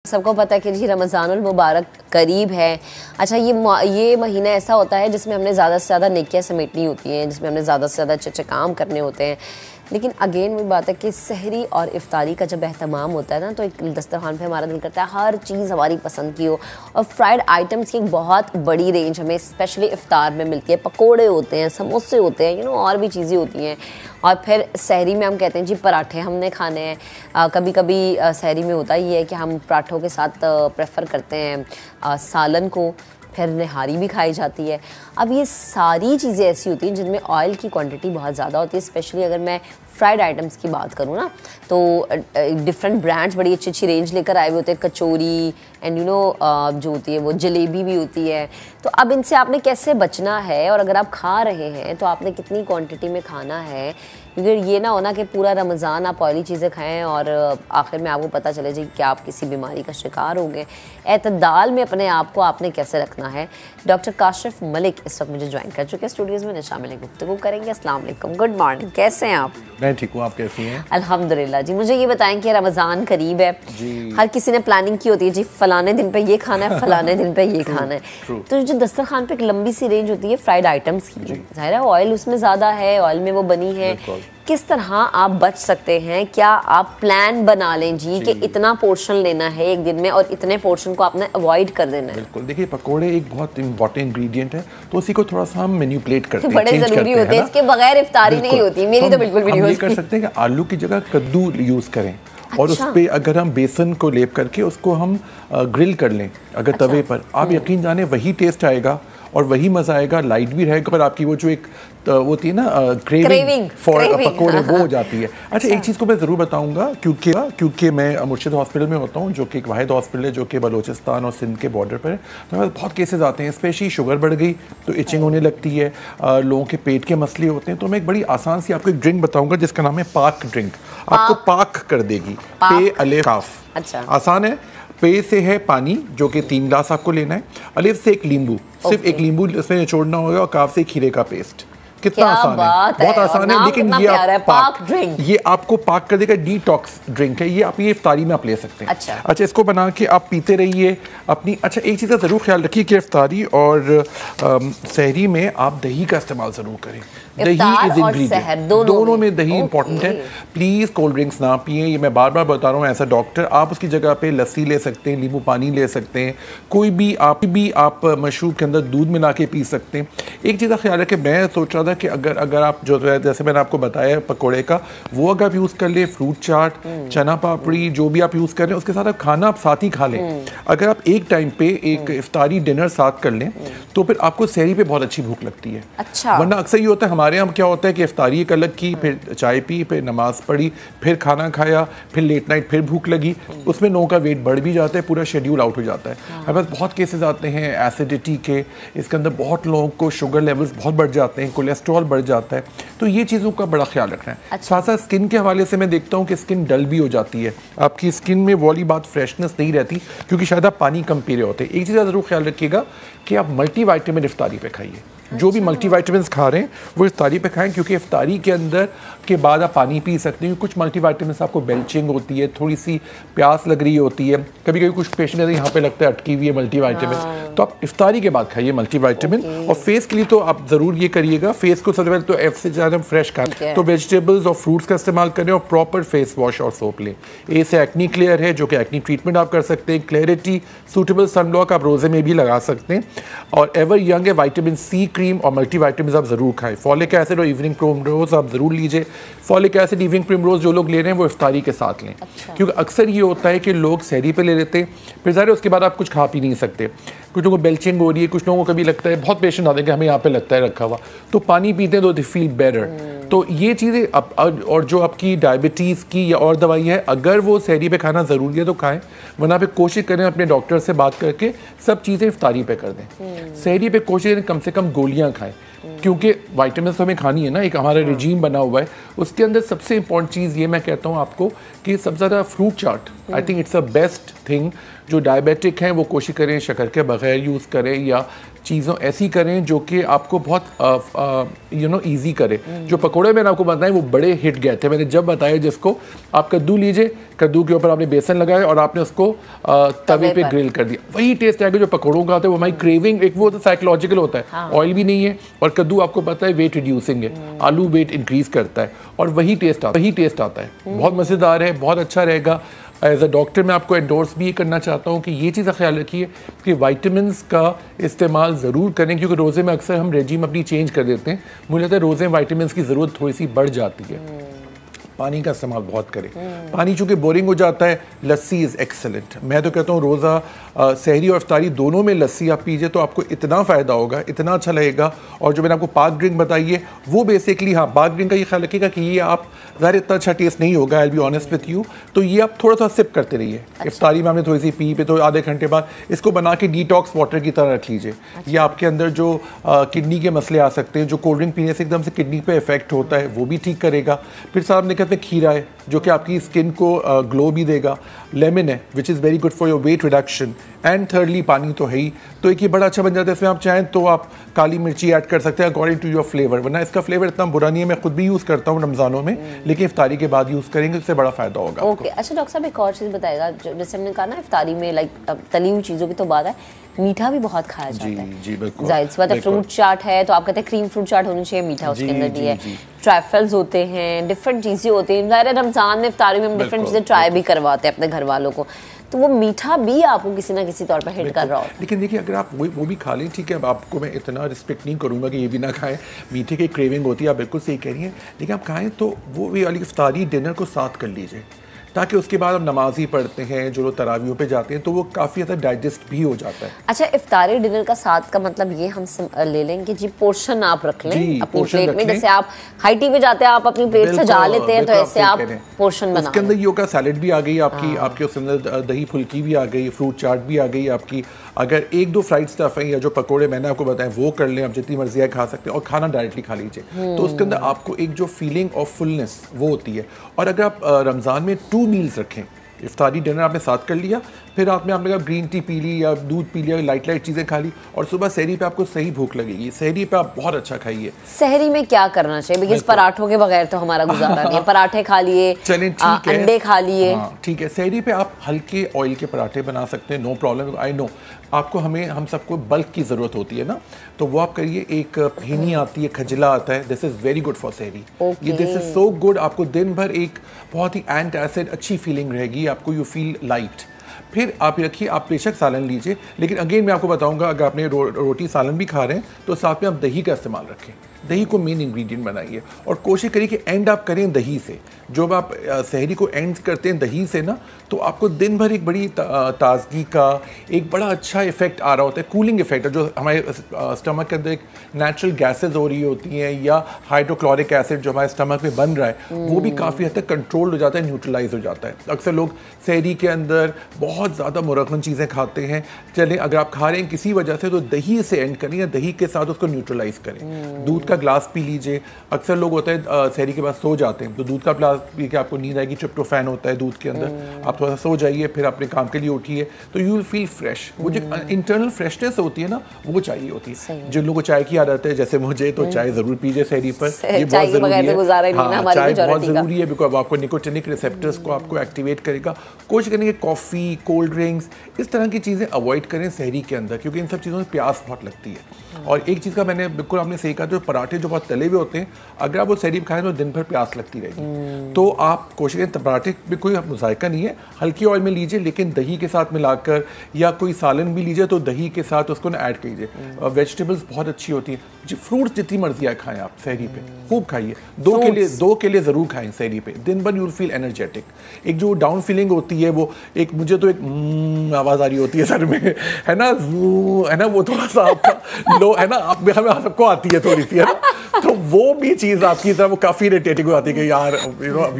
सबको पता है कि जी रमज़ानुल मुबारक करीब है। अच्छा, ये महीना ऐसा होता है जिसमें हमने ज़्यादा से ज़्यादा नेकियां समेटनी होती हैं, जिसमें हमने ज़्यादा से ज़्यादा अच्छे अच्छे काम करने होते हैं। लेकिन अगेन वही बात है कि सहरी और इफ्तारी का जब एहतमाम होता है ना, तो एक दस्तरखान पे हमारा दिल करता है हर चीज़ हमारी पसंद की हो। और फ्राइड आइटम्स की एक बहुत बड़ी रेंज हमें स्पेशली इफ्तार में मिलती है। पकोड़े होते हैं, समोसे होते हैं, और भी चीज़ें होती हैं। और फिर सहरी में हम कहते हैं जी पराठे हमने खाने हैं। कभी कभी सहरी में होता ही है कि हम पराठों के साथ प्रेफर करते हैं सालन को। फिर निहारी भी खाई जाती है। अब ये सारी चीज़ें ऐसी होती हैं जिनमें ऑयल की क्वांटिटी बहुत ज़्यादा होती है। स्पेशली अगर मैं फ्राइड आइटम्स की बात करूँ ना, तो डिफरेंट ब्रांड्स बड़ी अच्छी अच्छी रेंज लेकर आए हुए होते हैं। कचौरी एंड जो होती है वो जलेबी भी होती है। तो अब इनसे आपने कैसे बचना है, और अगर आप खा रहे हैं तो आपने कितनी क्वांटिटी में खाना है, क्योंकि ये ना होना कि पूरा रमज़ान आप ऑयली चीज़ें खाएं और आखिर में आपको पता चले जी कि आप किसी बीमारी का शिकार हो गए। एतदाल में अपने आप को आपने कैसे रखना है। डॉक्टर काशिफ मलिक इस वक्त मुझे ज्वाइन कर चुके हैं स्टूडियोज़ में। शामिल गुफ्तगू करेंगे। अस्सलाम वालेकुम, गुड मॉर्निंग, कैसे हैं आप? मैं ठीक हूँ, आप कैसी हैं? अल्हम्दुलिल्लाह जी। मुझे ये बताएं कि रमज़ान करीब है, हर किसी ने प्लानिंग की होती है जी फलाने दिन पे ये खाना है, फलाने दिन पे ये खाना है। तो जो दस्तरखान पे एक लंबी सी रेंज होती है फ्राइड आइटम्स की, ज़ाहिर है ऑयल उसमें ज़्यादा है, ऑयल में वो बनी है। किस तरह आप बच सकते हैं? क्या आप प्लान बना लें जी कि इतना पोर्शन लेना है एक दिन में और इतने पोर्शन को आपने अवॉइड कर देना है? बिल्कुल, देखिए पकोड़े एक बहुत इंपॉर्टेंट इंग्रेडिएंट है, तो उसी को थोड़ा सा हम मैनिपुलेट करते हैं, बड़े जरूरी होते हैं, इसके बगैर इफ्तारी नहीं होती मेरी। तो बिल्कुल भी नहीं होती। ये कर सकते हैं कि आलू की जगह कद्दू यूज करें। और उस पे अगर हम बेसन को लेप करके उसको हम ग्रिल कर लें अगर तवे पर, आप यकीन जाने वही टेस्ट आएगा और वही मजा आएगा, लाइट भी रहेगा, पर आपकी वो जो एक वो होती है ना क्रेविंग फॉर पकोड़े, वो हो जाती है। अच्छा, एक चीज़ को मैं ज़रूर बताऊंगा, क्योंकि मैं मुर्शिद हॉस्पिटल में होता हूँ, जो कि एक वाहिद हॉस्पिटल है जो कि बलोचिस्तान और सिंध के बॉर्डर पर है। तो हमारे बहुत केसेस आते हैं, स्पेशली शुगर बढ़ गई तो इचिंग होने लगती है, लोगों के पेट के मसले होते हैं। तो मैं एक बड़ी आसान सी आपको एक ड्रिंक बताऊंगा जिसका नाम है पाक ड्रिंक। आपको पाक कर देगी, पे अले काफ। अच्छा, आसान है। पे से है पानी जो कि 3 गिलास आपको लेना है। अलिफ से एक नींबू, सिर्फ एक नींबू इसमें निचोड़ना होगा, और काफ से खीरे का पेस्ट। कितना आसान है, बहुत आसान है। लेकिन ये पाक ड्रिंक, ये आपको पाक कर देगा, डिटॉक्स ड्रिंक है ये। आप ये इफ्तारी में आप ले सकते हैं। अच्छा, इसको बना के आप पीते रहिए अपनी। अच्छा, एक चीज़ का ज़रूर ख्याल रखिए कि इफ्तारी और सहरी में आप दही का इस्तेमाल ज़रूर करें। दही इज इंग्रेडिएंट, दोनों में दही इंपॉर्टेंट है। प्लीज़ कोल्ड ड्रिंक्स ना पिए, ये मैं बार बार बता रहा हूँ एज अ डॉक्टर। आप उसकी जगह पे लस्सी ले सकते हैं, नींबू पानी ले सकते हैं, कोई भी आप मशरूब के अंदर दूध मिला के पी सकते हैं। एक चीज़ का ख्याल रखें, मैं सोच रहा था कि अगर आप जो है, जैसे मैंने आपको बताया पकोड़े का, वो अगर आप यूज़ कर ले, फ्रूट चाट, चना पापड़ी, जो भी आप यूज़ कर रहे हैं उसके साथ आप खाना आप साथ ही खा लें। अगर आप एक टाइम पे एक इफ्तारी डिनर साथ कर लें तो फिर आपको सहरी पे बहुत अच्छी भूख लगती है। अच्छा, वरना अक्सर ये होता है हमारे यहाँ, क्या होता है कि इफ्तारी एक अलग की, फिर चाय पी, फिर नमाज पढ़ी, फिर खाना खाया, फिर लेट नाइट फिर भूख लगी, उसमें लोगों का वेट बढ़ भी जाता है, पूरा शेड्यूल आउट हो जाता है। हमारे पास बहुत केसेस आते हैं एसिडिटी के, इसके अंदर बहुत लोगों को शुगर लेवल्स बहुत बढ़ जाते हैं, कोलेस्ट्रॉल बढ़ जाता है। तो ये चीज़ों का बड़ा ख्याल रखना है। साथ साथ स्किन के हवाले से मैं देखता हूँ कि स्किन डल भी हो जाती है, आपकी स्किन में वाली बात फ्रेशनेस नहीं रहती, क्योंकि शायद आप पानी कम पी रहे होते हैं। एक चीज़ ज़रूर ख्याल रखिएगा कि आप मल्टीविटामिन इफ्तारी पे खाइए। जो भी मल्टीविटामिन खा रहे हैं वो इफ्तारी पे खाएं, क्योंकि इफ्तारी के अंदर के बाद आप पानी पी सकते हैं। कुछ मल्टीविटामिन आपको बेल्चिंग होती है, थोड़ी सी प्यास लग रही होती है, कभी कभी कुछ पेशेंट यहाँ पे लगता है अटकी हुई है मल्टीविटामिन, तो आप इफ्तारी के बाद खाइए मल्टीविटामिन। और फेस के लिए तो आप ज़रूर ये करिएगा, फेस को सबसे पहले तो एफ से ज़्यादा फ्रेश खाएं, तो वेजिटेबल्स और फ्रूट्स का इस्तेमाल करें और प्रॉपर फेस वॉश और सोप लें। ए से एक्नी क्लियर है, जो कि एक्नी ट्रीटमेंट आप कर सकते हैं। क्लैरिटी सूटेबल सनब्लॉक आप रोज़े में भी लगा सकते हैं। और एवर यंग है, विटामिन सी क्रीम और मल्टीविटामिन आप ज़रूर खाएं। फॉलिक एसिड और इवनिंग प्रिमरोज़ आप ज़रूर लीजिए। फॉलिक एसिड, इवनिंग प्रिमरोज़ जो लोग ले रहे हैं वो इफ्तारी के साथ लें। अच्छा। क्योंकि अक्सर ये होता है कि लोग सहरी पे ले लेते हैं, फिर ज़ाहिर उसके बाद आप कुछ खा पी नहीं सकते। कुछ लोगों को बेल्चिंग हो रही है, कुछ लोगों को कभी लगता है, बहुत पेशेंट आते हैं कि हमें यहाँ पे लगता है रखा हुआ, तो पानी पीते हैं तो दे फील बेटर। तो ये चीज़ें और जो आपकी डायबिटीज़ की या और दवाई है, अगर वो सहरी पे खाना ज़रूरी है तो खाएं, वरना पे कोशिश करें अपने डॉक्टर से बात करके सब चीज़ें इफ्तारी पे कर दें। सहरी पे कोशिश करें कम से कम गोलियाँ खाएं। क्योंकि वाइटामिन तो हमें खानी है ना, एक हमारा रिजीम बना हुआ है। उसके अंदर सबसे इंपॉर्टेंट चीज़ ये मैं कहता हूँ आपको कि सबसे ज़्यादा fruit chaat, I think it's a best thing. जो डायबिटिक हैं वो कोशिश करें शक्कर के बगैर यूज़ करें या चीज़ों ऐसी करें जो कि आपको बहुत ईजी करे। जो पकोड़े मैंने आपको बताए वो बड़े हिट गए थे, मैंने जब बताया जिसको आप कद्दू लीजिए, कद्दू के ऊपर आपने बेसन लगाया और आपने उसको तवे पे ग्रिल कर दिया, वही टेस्ट आएगा जो पकोड़ों का आता है। वो हमारी क्रेविंग एक वो तो साइकोलॉजिकल होता है, ऑयल भी नहीं है और कद्दू आपको पता है वेट रिड्यूसिंग है, आलू वेट इंक्रीज करता है और वही टेस्ट आता है। बहुत मज़ेदार है, बहुत अच्छा रहेगा। एज अ डॉक्टर मैं आपको एंडोर्स भी करना चाहता हूँ कि ये चीज़ का ख्याल रखिए कि विटामिन्स का इस्तेमाल ज़रूर करें, क्योंकि रोज़े में अक्सर हम रेजिम अपनी चेंज कर देते हैं। मुझे लगता है रोज़े में विटामिन्स की ज़रूरत थोड़ी सी बढ़ जाती है। पानी का इस्तेमाल बहुत करें। पानी चूँकि बोरिंग हो जाता है, लस्सी इज़ एक्सेलेंट। मैं तो कहता हूँ रोज़ा सहरी और इफ्तारी दोनों में लस्सी आप पीजिए तो आपको इतना फ़ायदा होगा, इतना अच्छा लगेगा। और जो मैंने आपको पाक ड्रिंक बताई है वो बेसिकली, हाँ पाक ड्रिंक का ये ख्याल रखिएगा कि ये आप ज़ाहिर इतना अच्छा टेस्ट नहीं होगा, आई बी ऑनेस्ट विथ यू, तो ये आप थोड़ा सा सिप करते रहिए। अच्छा। इफ्तारी में आपने थोड़ी सी पी पे तो आधे घंटे बाद इसको बना के डिटॉक्स वाटर की तरह रख लीजिए। अच्छा। ये आपके अंदर जो किडनी के मसले आ सकते हैं, जो कोल्ड ड्रिंक पीने से एकदम से किडनी पे इफेक्ट होता है, वो भी ठीक करेगा। फिर साहब ने कहते हैं खीरा है जो कि आपकी स्किन को ग्लो भी देगा। लेमन है which is very good for your weight reduction. And thirdly पानी तो है ही, तो एक ये बड़ा अच्छा बन जाता है। इसमें आप चाहें तो आप काली मिर्ची ऐड कर सकते हैं अकॉर्डिंग टू योर फ्लेवर, वरना इसका फ्लेवर इतना बुरा नहीं है। मैं खुद भी यूज़ करता हूँ रमज़ानों में, लेकिन इफ्तारी के बाद यूज़ करेंगे उससे बड़ा फ़ायदा होगा। ओके अच्छा डॉक्टर साहब एक और चीज़ बताएगा, जैसे हमने कहा ना इफ्तारी में लाइक तली हुई चीज़ों की तो बात है, मीठा भी बहुत खाया जाता है। जी बिल्कुल, जाहिर सी बात है। फ्रूट चाट है तो आप कहते हैं क्रीम फ्रूट चाट होनी चाहिए, मीठा उसके अंदर भी है, ट्राइफल्स होते हैं, डिफरेंट चीज़ें होती हैं। ज़ाहिर है रमज़ान में इफ्तारी में हम डिफरेंट चीज़ें ट्राई भी करवाते हैं अपने घर वालों को, तो वो मीठा भी आपको किसी ना किसी तौर पर हिट कर रहा हो। लेकिन देखिए अगर आप वो भी खा लें, ठीक है, अब आपको मैं इतना रिस्पेक्ट नहीं करूँगा कि ये भी ना खाएं, मीठे की क्रेविंग होती है, आप बिल्कुल सही कह रही हैं, लेकिन आप खाएं तो वो भी वाली इफ्तारी डिनर को साथ कर लीजिए, ताकि उसके बाद हम नमाज ही पढ़ते हैं, जो लोग तरावियों पे जाते हैं, तो वो काफ़ी ज़्यादा डाइजेस्ट भी हो जाता है। अच्छा इफ्तारी डिनर का साथ का मतलब ये हम ले लेंगे जी, पोर्शन आप रख लें अपनी प्लेट में, जैसे आप हाई टी पे जाते हैं आप अपनी प्लेट सजा लेते हैं, तो ऐसे आप पोर्शन बना। उसके अंदर ये होगा सैलेड भी आ गई आपकी, आपके उसके अंदर दही फुल्की भी आ गई, फ्रूट चाट भी आ गई आपकी। अगर एक दो फ्राइड स्टफ है या जो पकोड़े मैंने आपको बताएं वो कर लें, आप जितनी मर्जी है खा सकते हैं, और खाना डायरेक्टली खा लीजिए, तो उसके अंदर आपको एक जो फीलिंग ऑफ फुलनेस वो होती है। और अगर आप रमज़ान में 2 मील्स रखें, इफ्तारी डिनर आपने साथ कर लिया, फिर रात में आपने ग्रीन टी पी ली या दूध पी लिया, लाइट चीज़ें खा ली, और सुबह सहरी पे आपको सही भूख लगेगी। सहरी पे आप बहुत अच्छा खाइए। सहरी में क्या करना चाहिए, बिकॉज़ पराठों के बगैर तो हमारा गुजारा नहीं है। पराठे खा लिए, चलें ठीक है, अंडे खा लिए, ठीक है। सहरी पे आप हल्के ऑयल के पराठे बना सकते हैं, नो प्रॉब्लम। आई नो आपको हम सबको बल्क की ज़रूरत होती है ना, तो वो आप करिए। एक फेनी आती है, खजला आता है, this is very good for सहरी। ये दिस इज़ सो गुड, आपको दिन भर एक बहुत ही एंटी एसिड अच्छी फीलिंग रहेगी आपको, यू फील लाइट। फिर आप रखिए, आप बेशक सालन लीजिए, लेकिन अगेन मैं आपको बताऊंगा अगर आपने रोटी सालन भी खा रहे हैं तो साथ में आप दही का इस्तेमाल रखें। दही को मेन इंग्रेडिएंट बनाइए और कोशिश करिए कि एंड आप करें दही से। जब आप सहरी को एंड करते हैं दही से ना, तो आपको दिन भर एक बड़ी ताजगी का एक बड़ा अच्छा इफेक्ट आ रहा होता है, कूलिंग इफेक्ट, जो हमारे स्टमक के अंदर एक नेचुरल गैसेज हो रही होती हैं या हाइड्रोक्लोरिक एसिड जो हमारे स्टमक में बन रहा है वो भी काफ़ी हद तक कंट्रोल हो जाता है, न्यूट्रलाइज हो जाता है। अक्सर लोग सहरी के अंदर बहुत ज़्यादा मुरक्कन चीज़ें खाते हैं। चलें अगर आप खा रहे हैं किसी वजह से तो दही से एंड करें या दही के साथ उसको न्यूट्रलाइज करें। दूध का ग्लास पी लीजिए। अक्सर लोग होता है सहरी के बाद सो जाते हैं, तो दूध का ग्लास पी के आपको नींद आएगी, ट्रिप्टोफैन होता है दूध के अंदर, आप थोड़ा सा सो जाइए, फिर अपने काम के लिए उठिए, तो यू विल फील फ्रेश। वो जो इंटरनल फ्रेशनेस होती है ना, वो चाहिए होती है। जिन लोगों को चाय की आदत है जैसे मुझे, तो चाय ज़रूर पीजिए सहरी पर, ये बहुत ज़रूरी है। हाँ, चाय बहुत ज़रूरी है बिकॉज आपको निकोटिनिक रिसेप्टर्स को आपको एक्टिवेट करेगा। कोशिश करेंगे कॉफ़ी, कोल्ड ड्रिंक्स, इस तरह की चीज़ें अवॉइड करें सहरी के अंदर, क्योंकि इन सब चीज़ों में प्यास बहुत लगती है। और एक चीज़ का मैंने बिल्कुल आपने सही कहा, जो पराठे जो बहुत तले हुए होते हैं, अगर आप वो सहरी खाएं तो दिन भर प्यास लगती रहेगी। तो आप कोशिश करें, पराठे में कोई मुज़ायका नहीं है, हल्की ऑयल में लीजिए, लेकिन दही के साथ मिलाकर, या कोई सालन भी लीजिए तो दही के साथ उसको ना ऐड कीजिए। वेजिटेबल्स बहुत अच्छी होती हैं, फ्रूट्स जितनी मर्जी आए खाएं आप सहरी पे, खूब खाइए। दो के लिए ज़रूर खाएं सहरी पे, दिन भर यू विल फील एनर्जेटिक। एक जो डाउन फीलिंग होती है, वो एक मुझे तो एक आवाज़ आ रही होती है सर में, है ना, वो थोड़ा सा आपका लो है ना, आप सबको आती है थोड़ी सी, है ना, तो वो भी चीज़ आपकी तरह वो काफ़ी इरिटेटिंग हो जाती है कि यार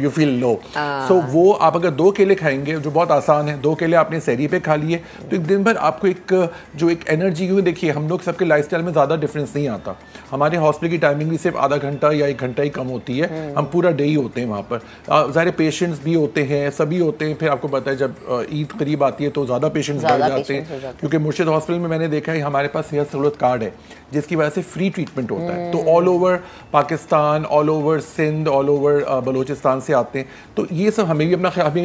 यू फील लो। सो वो आप अगर 2 केले खाएंगे जो बहुत आसान है, 2 केले आपने सहरी पे खा लिए तो एक दिन भर आपको एक एनर्जी, क्योंकि देखिए हम लोग सबके लाइफस्टाइल में ज़्यादा डिफरेंस नहीं आता। हमारे हॉस्पिटल की टाइमिंग भी सिर्फ आधा घंटा या 1 घंटा ही कम होती है, हम पूरा डे ही होते हैं वहाँ पर। ज़ाहिर पेशेंट्स भी होते हैं, सभी होते हैं। फिर आपको पता है जब ईद करीब आती है तो ज़्यादा पेशेंट्स बढ़ जाते हैं, क्योंकि मुर्शिद हॉस्पिटल में मैंने देखा है हमारे पास सेहत सहूलत कार्ड है जिसकी वजह से फ्री ट्रीटमेंट होता है। तो all over Pakistan, all over Sindh, all over Balochistan से आते हैं। तो ये सब हमें भी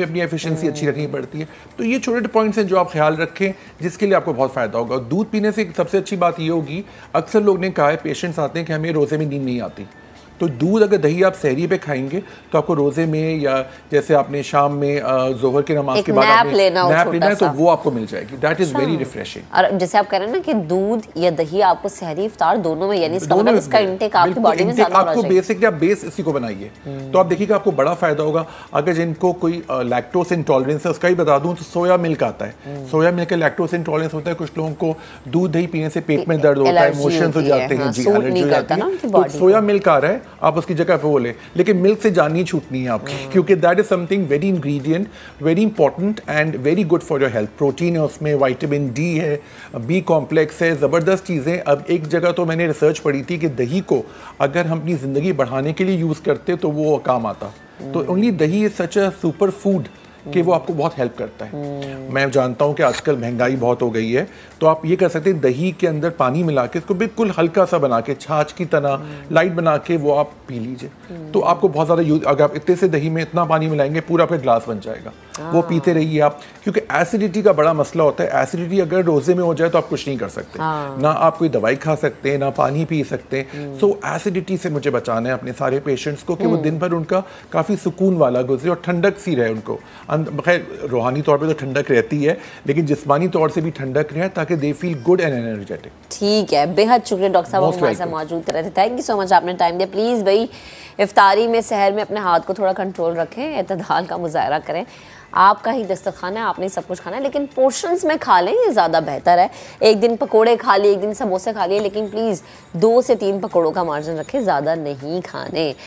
अपनी एफिशिएंसी अच्छी रखनी पड़ती है। तो ये छोटे छोटे पॉइंट्स हैं जो आप ख्याल रखें, जिसके लिए आपको बहुत फ़ायदा होगा। दूध पीने से सबसे अच्छी बात ये होगी, अक्सर लोग ने कहा है, पेशेंट्स आते हैं कि हमें रोज़े में नींद नहीं आती, तो दूध अगर दही आप सहरी पे खाएंगे तो आपको रोजे में या जैसे आपने शाम में जोहर की नमाज के बाद नैप लेना है तो वो आपको मिल जाएगी। That is very refreshing. और जैसे आप कह रहे हैं ना कि दूध या दही आपको सहरी इफ्तार दोनों में, यानी इसका मतलब इसका इंटेक आपकी बॉडी में ज्यादा होना चाहिए। आपको बेसिकली आप बेस इसी को बनाइए तो आप देखिएगा आपको बड़ा फायदा होगा। अगर जिनको कोई लैक्टोज इंटॉलरेंस है उसका ही बता दूं तो सोया मिल्क आता है। सोया मिल्क का लैक्टोज इंटॉलरेंस होता है, कुछ लोगों को दूध दही पीने से पेट में दर्द होता है, मोशंस हो जाते हैं, जी एलर्जी हो जाती है। तो सोया मिल्क आ रहा है, आप उसकी जगह वो ले, लेकिन मिल्क से जान नहीं छूटनी है आपकी, क्योंकि that is something very ingredient, very important and very good for your health. Protein है उसमें, विटामिन डी है, बी कॉम्प्लेक्स है, ज़बरदस्त चीज़ें। अब एक जगह तो मैंने रिसर्च पढ़ी थी कि दही को अगर हम अपनी ज़िंदगी बढ़ाने के लिए यूज़ करते तो वो काम आता। तो ओनली दही is such a super food कि वो आपको बहुत हेल्प करता है। मैं जानता हूँ कि आजकल महंगाई बहुत हो गई है, तो आप ये कर सकते हैं दही के अंदर पानी मिला के इसको बिल्कुल हल्का सा बना के छाछ की तरह लाइट बना के वो आप पी लीजिए। तो आपको बहुत ज़्यादा यूज, अगर आप इतने से दही में इतना पानी मिलाएंगे पूरा आपका ग्लास बन जाएगा, वो पीते रहिए आप। क्योंकि एसिडिटी का बड़ा मसला होता है। एसिडिटी अगर रोजे में हो जाए तो आप कुछ नहीं कर सकते, ना आप कोई दवाई खा सकते हैं, ना पानी पी सकते हैं। सो एसिडिटी से मुझे बचाना है अपने सारे पेशेंट्स को कि वो दिन भर उनका काफ़ी सुकून वाला गुजरे और ठंडक सी रहे उनको। खैर रूहानी तौर पे तो ठंडक रहती है, लेकिन जिस्मानी तौर से भी ठंडक रहे ताकि they feel good and energetic. ठीक है, बेहद शुक्रिया डॉक्टर साहब हमारे साथ मौजूद रहे थे। थैंक यू सो मच, आपने टाइम दिया। प्लीज़ भाई इफ्तारी में सहर में अपने हाथ को थोड़ा कंट्रोल रखें, एतदाल का मुजाहरा करें। आपका ही दस्तरखाना है, आपने सब कुछ खाना है, लेकिन पोर्शंस में खा लें, ये ज़्यादा बेहतर है। एक दिन पकोड़े खा लिए, एक दिन समोसे खा लिए, लेकिन प्लीज़ 2 से 3 पकोड़ों का मार्जिन रखें, ज़्यादा नहीं खाने।